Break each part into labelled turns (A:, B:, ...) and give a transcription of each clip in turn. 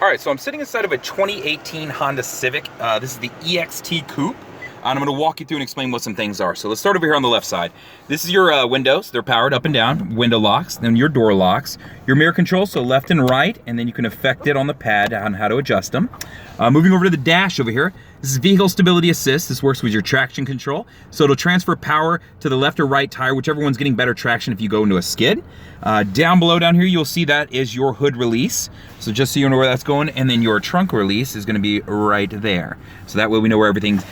A: All right, so I'm sitting inside of a 2018 Honda Civic. This is the EXT Coupe. And I'm gonna walk you through and explain what some things are. So let's start over here on the left side. This is your windows. They're powered up and down, window locks, then your door locks, your mirror control, so left and right, and then you can affect it on the pad on how to adjust them. Moving over to the dash over here, this is vehicle stability assist. This works with your traction control. So it'll transfer power to the left or right tire, whichever one's getting better traction if you go into a skid. Down below down here, you'll see that is your hood release. So just so you know where that's going, and then your trunk release is gonna be right there. So that way we know where everything's,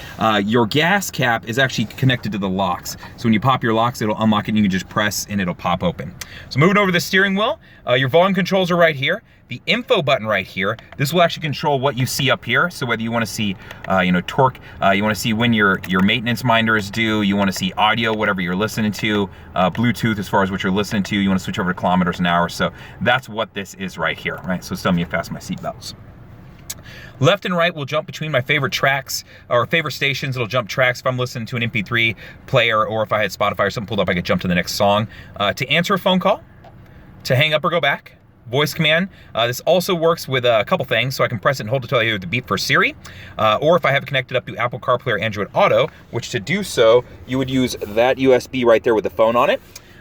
A: your gas cap is actually connected to the locks. So when you pop your locks, it'll unlock it and you can just press and it'll pop open. So moving over to the steering wheel, your volume controls are right here. The info button right here, this will actually control what you see up here. So whether you wanna see, torque, you wanna see when your maintenance minder is due, you wanna see audio, whatever you're listening to, Bluetooth as far as what you're listening to, you wanna switch over to kilometers an hour. So that's what this is right here, right? So it's telling me to fasten my seatbelts. Left and right will jump between my favorite tracks or favorite stations. It'll jump tracks if I'm listening to an MP3 player, or if I had Spotify or something pulled up, I could jump to the next song. To answer a phone call, to hang up or go back, voice command. This also works with a couple things, so I can press it and hold it till I hear the beep for Siri, or if I have it connected up to Apple CarPlay or Android Auto, which to do so, you would use that USB right there with the phone on it.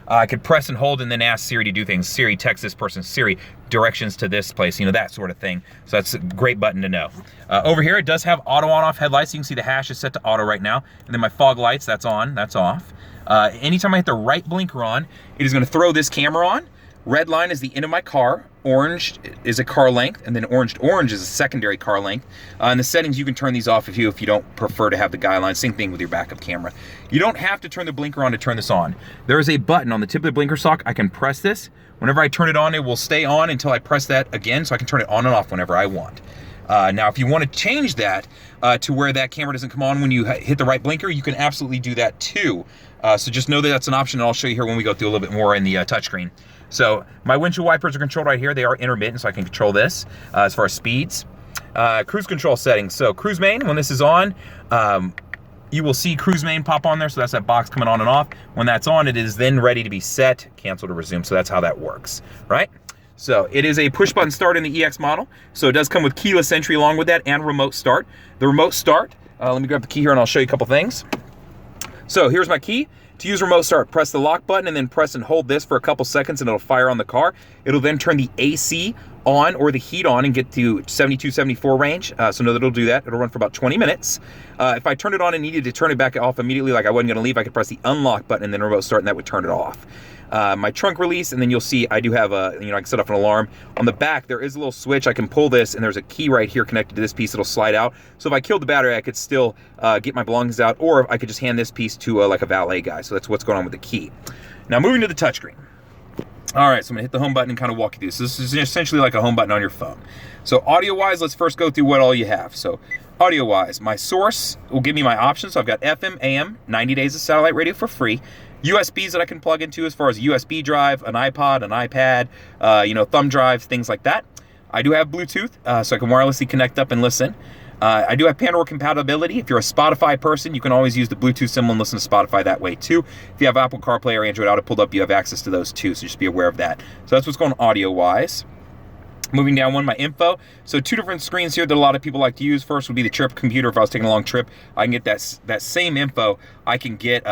A: I could press and hold and then ask Siri to do things. Siri, text this person. Siri, directions to this place, that sort of thing. So that's a great button to know. Over here, it does have auto on-off headlights. You can see the hash is set to auto right now. And then my fog lights, that's on, that's off. Anytime I hit the right blinker on, it is gonna throw this camera on. Red line is the end of my car. Orange is a car length, and then orange is a secondary car length. In the settings, you can turn these off if you don't prefer to have the guidelines. Same thing with your backup camera. You don't have to turn the blinker on to turn this on. There is a button on the tip of the blinker sock. I can press this. Whenever I turn it on, it will stay on until I press that again, so I can turn it on and off whenever I want. Now, if you want to change that to where that camera doesn't come on when you hit the right blinker, you can absolutely do that too. So just know that that's an option, and I'll show you here when we go through a little bit more in the touchscreen. So my windshield wipers are controlled right here. They are intermittent, so I can control this as far as speeds. Cruise control settings. So cruise main, when this is on, you will see cruise main pop on there. So that's that box coming on and off. When that's on, it is then ready to be set, cancel to resume. So that's how that works, right? So it is a push button start in the EX model. So it does come with keyless entry along with that and remote start. The remote start, let me grab the key here and I'll show you a couple things. So here's my key. To use remote start, press the lock button and then press and hold this for a couple seconds and it'll fire on the car. It'll then turn the AC on or the heat on and get to 72, 74 range. So know that it'll do that. It'll run for about 20 minutes. If I turned it on and needed to turn it back off immediately, like I wasn't gonna leave, I could press the unlock button and then remote start and that would turn it off. My trunk release, and then you'll see I do have I can set off an alarm. On the back, there is a little switch. I can pull this, and there's a key right here connected to this piece. It'll slide out. So if I killed the battery, I could still get my belongings out, or I could just hand this piece to like a valet guy. So that's what's going on with the key. Now moving to the touchscreen. All right, so I'm gonna hit the home button and kind of walk you through this. This is essentially like a home button on your phone. So audio-wise, let's first go through what all you have. So audio-wise, my source will give me my options. So I've got FM, AM, 90 days of satellite radio for free. USBs that I can plug into as far as a USB drive, an iPod, an iPad, thumb drives, things like that. I do have Bluetooth, so I can wirelessly connect up and listen. I do have Pandora compatibility. If you're a Spotify person, you can always use the Bluetooth symbol and listen to Spotify that way too. If you have Apple CarPlay or Android Auto pulled up, you have access to those too, so just be aware of that. So that's what's going on audio-wise. Moving down one, my info. So two different screens here that a lot of people like to use. First would be the trip computer. If I was taking a long trip, I can get that same info. I can get,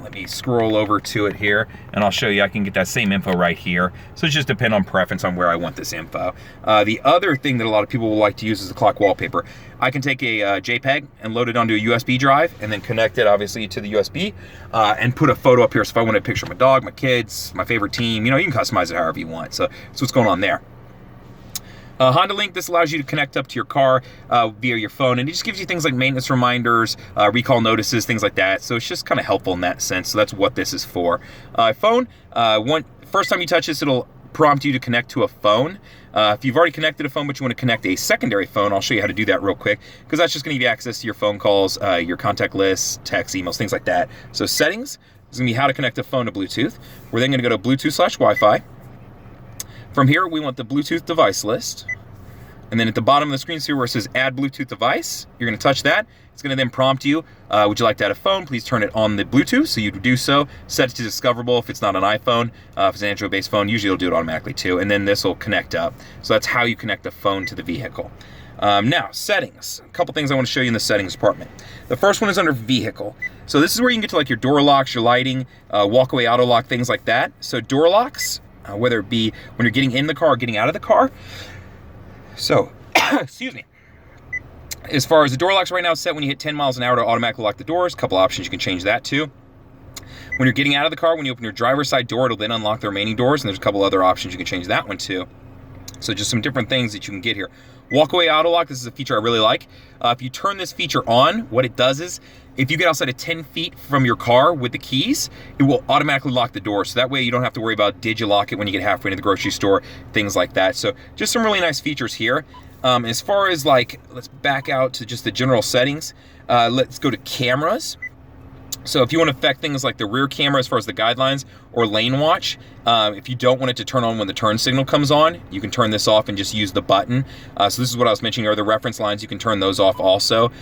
A: let me scroll over to it here and I'll show you. I can get that same info right here. So it's just depend on preference on where I want this info. The other thing that a lot of people will like to use is the clock wallpaper. I can take a JPEG and load it onto a USB drive and then connect it obviously to the USB and put a photo up here. So if I want to picture my dog, my kids, my favorite team, you can customize it however you want. So that's what's going on there. Hondalink, this allows you to connect up to your car via your phone, and it just gives you things like maintenance reminders, recall notices, things like that. So it's just kind of helpful in that sense. So that's what this is for. Phone, first time you touch this, it'll prompt you to connect to a phone. If you've already connected a phone, but you want to connect a secondary phone, I'll show you how to do that real quick, because that's just going to give you access to your phone calls, your contact lists, texts, emails, things like that. So settings is going to be how to connect a phone to Bluetooth. We're then going to go to Bluetooth/Wi-Fi. From here, we want the Bluetooth device list. And And then at the bottom of the screen, see where it says add Bluetooth device, you're gonna touch that. It's gonna then prompt you, would you like to add a phone? Please turn it on the Bluetooth, so you do so. Set it to discoverable if it's not an iPhone. If it's an Android-based phone, usually it'll do it automatically too. And then this will connect up. So that's how you connect the phone to the vehicle. Now, settings. A couple things I want to show you in the settings department. The first one is under vehicle. So this is where you can get to like your door locks, your lighting, walkaway auto lock, things like that. So door locks, whether it be when you're getting in the car or getting out of the car. So, excuse me. As far as the door locks right now, it's set when you hit 10 miles an hour to automatically lock the doors. A couple options, you can change that too. When you're getting out of the car, when you open your driver's side door, it'll then unlock the remaining doors, and there's a couple other options, you can change that one too. So just some different things that you can get here. Walkaway auto lock, this is a feature I really like. If you turn this feature on, what it does is, if you get outside of 10 feet from your car with the keys, it will automatically lock the door. So that way you don't have to worry about did you lock it when you get halfway into the grocery store, things like that. So just some really nice features here. As far as like, let's back out to just the general settings. Let's go to cameras. So if you want to affect things like the rear camera as far as the guidelines or lane watch, if you don't want it to turn on when the turn signal comes on, you can turn this off and just use the button. So this is what I was mentioning, are the reference lines. You can turn those off also.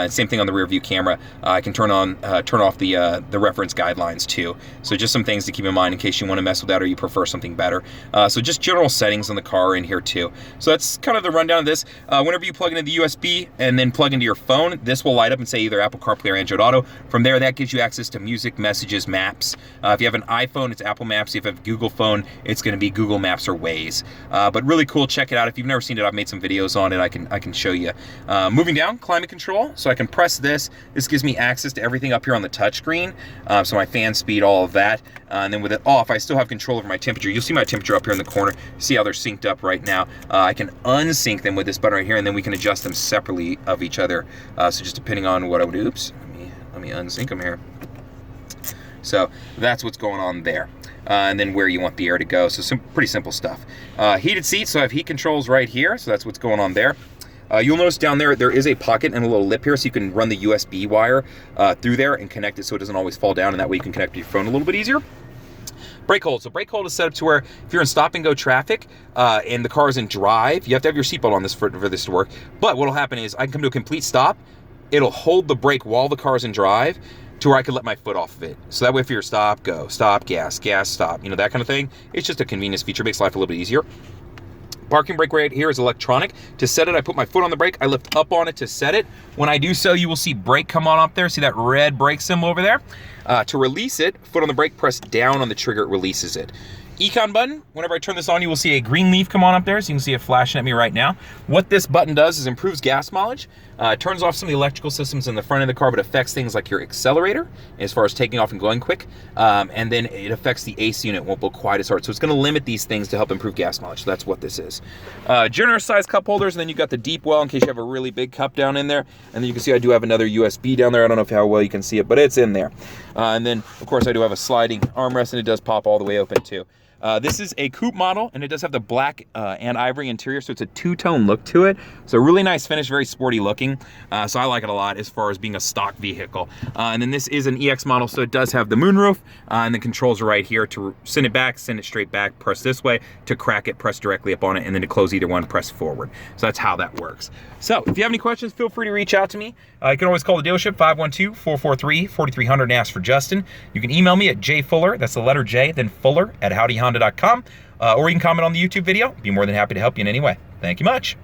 A: Same thing on the rear view camera. I can turn off the reference guidelines too. So just some things to keep in mind in case you want to mess with that or you prefer something better. So just general settings on the car in here too. So that's kind of the rundown of this. Whenever you plug into the USB and then plug into your phone, this will light up and say either Apple CarPlay or Android Auto. From there, that gives you access to music, messages, maps. If you have an iPhone, it's Apple Maps. If you have a Google phone, it's going to be Google Maps or Waze. But really cool, check it out. If you've never seen it, I've made some videos on it. I can show you. Moving down, climate control. So I can press this. This gives me access to everything up here on the touchscreen. So my fan speed, all of that. And then with it off, I still have control over my temperature. You'll see my temperature up here in the corner. See how they're synced up right now. I can unsync them with this button right here, and then we can adjust them separately of each other. So just depending on what I would do. Oops, let me unsync them here. So that's what's going on there. And then where you want the air to go. So some pretty simple stuff. Heated seats, so I have heat controls right here. So that's what's going on there. You'll notice down there is a pocket and a little lip here, so you can run the USB wire through there and connect it so it doesn't always fall down, and that way you can connect to your phone a little bit easier. Brake hold. So brake hold is set up to where if you're in stop and go traffic and the car is in drive, you have to have your seatbelt on this for this to work. But what'll happen is I can come to a complete stop. It'll hold the brake while the car's in drive to where I can let my foot off of it. So that way if you're stop, go, stop, gas, gas, stop, you know, that kind of thing. It's just a convenience feature, makes life a little bit easier. Parking brake right here is electronic. To set it, I put my foot on the brake, I lift up on it to set it. When I do so, you will see brake come on up there. See that red brake symbol over there? To release it, foot on the brake, press down on the trigger, it releases it. Econ button, whenever I turn this on, you will see a green leaf come on up there, so you can see it flashing at me right now. What this button does is improves gas mileage. It turns off some of the electrical systems in the front of the car, but affects things like your accelerator, as far as taking off and going quick. And then it affects the AC unit, won't blow quite as hard. So it's gonna limit these things to help improve gas mileage. So that's what this is. Generous size cup holders, and then you've got the deep well in case you have a really big cup down in there. And then you can see I do have another USB down there. I don't know how well you can see it, but it's in there. And then, of course, I do have a sliding armrest, and it does pop all the way open too. This is a coupe model, and it does have the black and ivory interior, so it's a two-tone look to it. So really nice finish, very sporty looking. So I like it a lot as far as being a stock vehicle. And then this is an EX model, so it does have the moonroof, and the controls are right here. To send it back, send it straight back, press this way. To crack it, press directly up on it, and then to close either one, press forward. So that's how that works. So if you have any questions, feel free to reach out to me. You can always call the dealership, 512-443-4300, and ask for Justin. You can email me at jfuller, that's the letter J, then fuller at howdyhonda.com, or you can comment on the YouTube video. Be more than happy to help you in any way. Thank you much.